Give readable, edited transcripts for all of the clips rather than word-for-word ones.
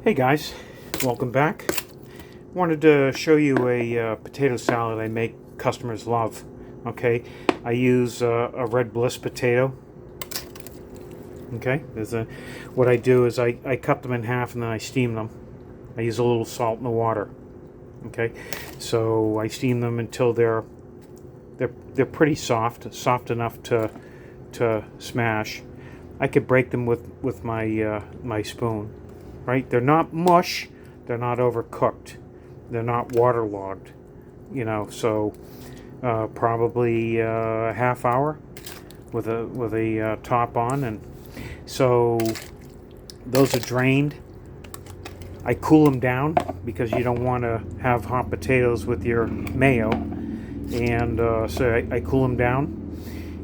Hey guys, welcome back. Wanted to show you a potato salad I make customers love. Okay, I use a Red Bliss potato. Okay, what I do is I cut them in half and then I steam them. I use a little salt in the water. Okay, so I steam them until they're pretty soft enough to smash. I could break them with my my spoon. Right? They're not mush. They're not overcooked. They're not waterlogged. So probably a half hour with a top on, and so those are drained. I cool them down because you don't want to have hot potatoes with your mayo, and so I cool them down,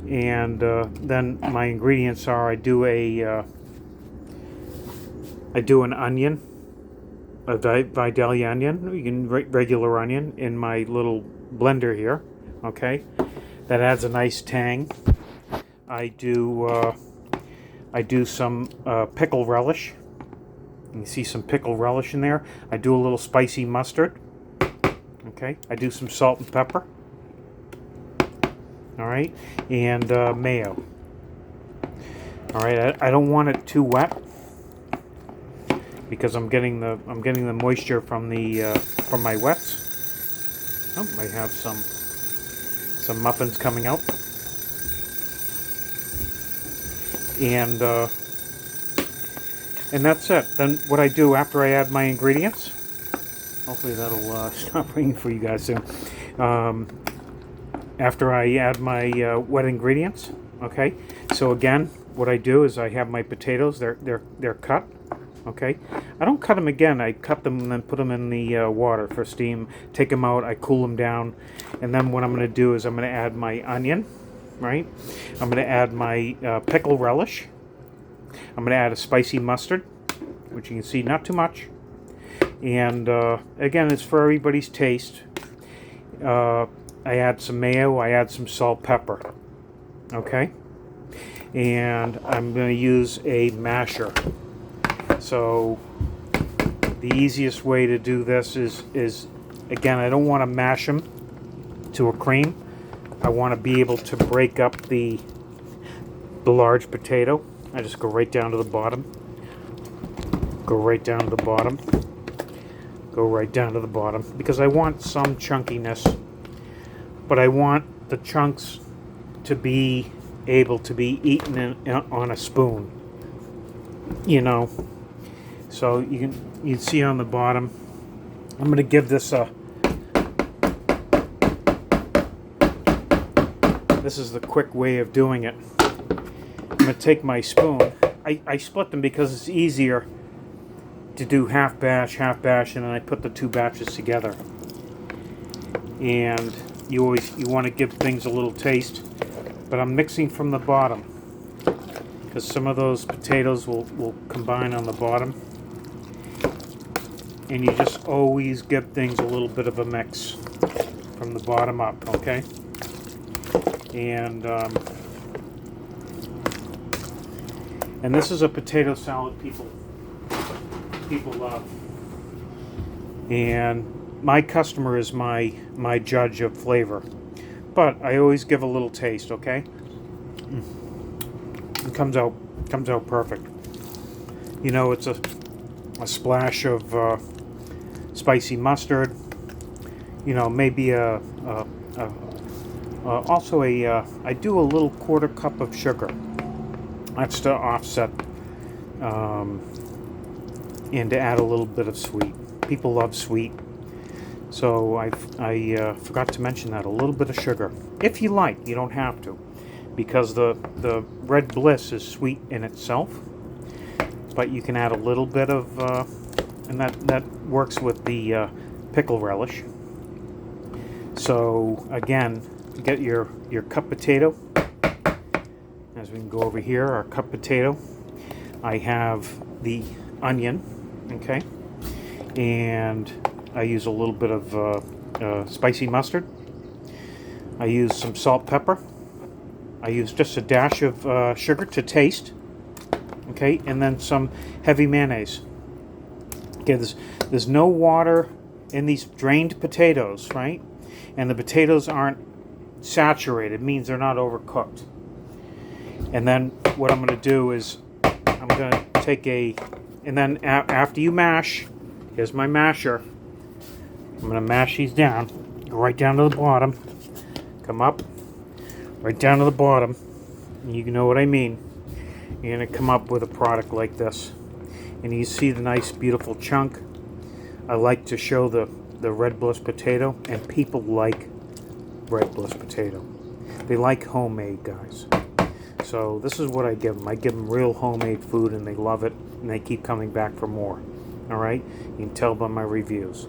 and then my ingredients are I do an onion, a Vidalia onion, you can regular onion in my little blender here. Okay, that adds a nice tang. I do some pickle relish. You can see some pickle relish in there. I do a little spicy mustard. Okay, I do some salt and pepper. All right, and mayo. All right, I don't want it too wet, because I'm getting the moisture from my wets. Oh, might have some muffins coming out, and that's it. Then what I do after I add my ingredients, hopefully that'll stop ringing for you guys soon. After I add my wet ingredients, okay. So again, what I do is I have my potatoes. They're cut. Okay, I don't cut them again. I cut them and then put them in the water for steam. Take them out. I cool them down, and then what I'm going to do is I'm going to add my onion. Right, I'm going to add my pickle relish. I'm going to add a spicy mustard, which you can see not too much. And again, it's for everybody's taste. I add some mayo. I add some salt, pepper. Okay, and I'm going to use a masher. So the easiest way to do this is again, I don't want to mash them to a cream. I want to be able to break up the large potato. I just go right down to the bottom. Go right down to the bottom. Go right down to the bottom, because I want some chunkiness, but I want the chunks to be able to be eaten on a spoon. So you can see on the bottom. I'm going to give this a. This is the quick way of doing it. I'm going to take my spoon. I split them because it's easier to do half batch, and then I put the two batches together. And you want to give things a little taste, but I'm mixing from the bottom because some of those potatoes will combine on the bottom. And you just always give things a little bit of a mix from the bottom up, okay? And this is a potato salad people love. And my customer is my judge of flavor, but I always give a little taste, okay? It comes out perfect. It's a splash of spicy mustard, maybe also I do a little quarter cup of sugar. That's to offset and to add a little bit of sweet. People love sweet, so I forgot to mention that, a little bit of sugar. If you like, you don't have to, because the Red Bliss is sweet in itself, but you can add a little bit of and that works with the pickle relish. So again, get your cup potato. As we can go over here, our cup potato. I have the onion, okay, and I use a little bit of spicy mustard. I use some salt, pepper. I use just a dash of sugar to taste, okay, and then some heavy mayonnaise. Okay, there's no water in these drained potatoes, right? And the potatoes aren't saturated, means they're not overcooked. And then what I'm going to do is I'm going to take and then after you mash, here's my masher. I'm going to mash these down, go right down to the bottom, come up, right down to the bottom. You know what I mean. You're going to come up with a product like this. And you see the nice, beautiful chunk. I like to show the Red Bliss potato, and people like Red Bliss potato. They like homemade, guys. So this is what I give them. I give them real homemade food, and they love it, and they keep coming back for more. All right? You can tell by my reviews.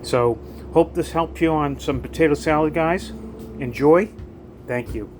So hope this helped you on some potato salad, guys. Enjoy. Thank you.